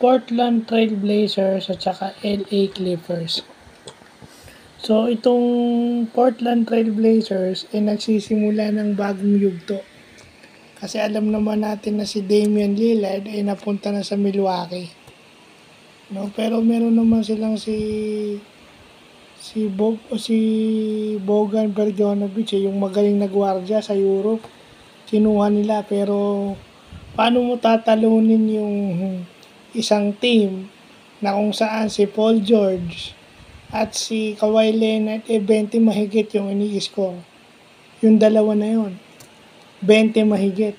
Portland Trail Blazers at saka LA Clippers. So, itong Portland Trail Blazers ay nagsisimula ng bagong yugto. Kasi alam naman natin na si Damian Lillard ay napunta na sa Milwaukee. No, pero meron naman silang si Bogan Bogdanovic, yung magaling na gwardiya sa Europe. Kinuha nila, pero paano mo tatalunin yung isang team na kung saan si Paul George at si Kawhi Leonard 20 mahigit yung ini-score. Yung dalawa na yun, 20 mahigit.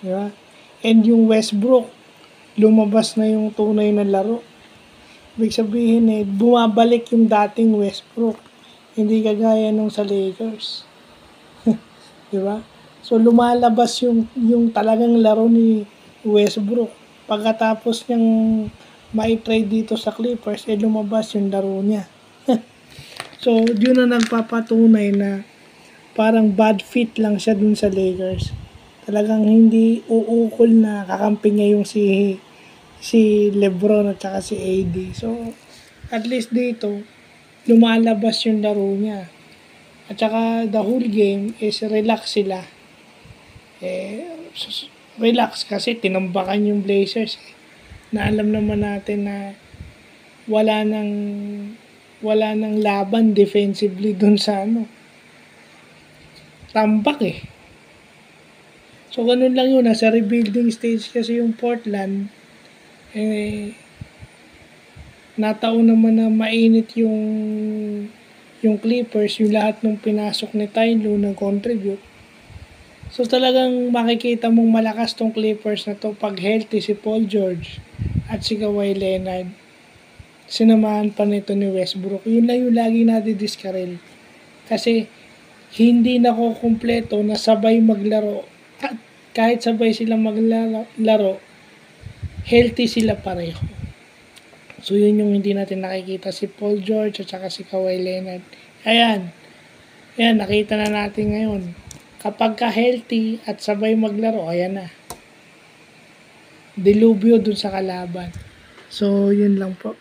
Diba? And yung Westbrook, lumabas na yung tunay na laro. Ibig sabihin bumabalik yung dating Westbrook. Hindi kagaya nung sa Lakers. Diba? So lumalabas yung talagang laro ni Westbrook. Pagkatapos niyang ma-trade dito sa Clippers, lumabas yung laro niya. So, yun na nagpapatunay na parang bad fit lang siya dun sa Lakers. Talagang hindi uukol na kakampi niya yung si LeBron at saka si AD. So, at least dito, lumalabas yung laro niya. At saka the whole game is relax sila. Relax kasi tinambakan yung Blazers. Na alam naman natin na wala nang laban defensively dun sa tambak So ganun lang yun, nasa rebuilding stage kasi yung Portland. Nataon naman na mainit yung Clippers, yung lahat ng pinasok ni Ty Lue nag-contribute. So talagang makikita mong malakas tong Clippers na to pag healthy si Paul George at si Kawhi Leonard. Sinamahan pa nito ni Westbrook. Yun lang yung lagi nadidiskarel. Kasi hindi nakukumpleto na sabay maglaro. At kahit sabay sila maglaro, healthy sila pareho. So yun yung hindi natin nakikita, si Paul George at saka si Kawhi Leonard. Ayan, nakita na natin ngayon. Kapag ka-healthy at sabay maglaro, ayan na. Dilubyo dun sa kalaban. So, yun lang po.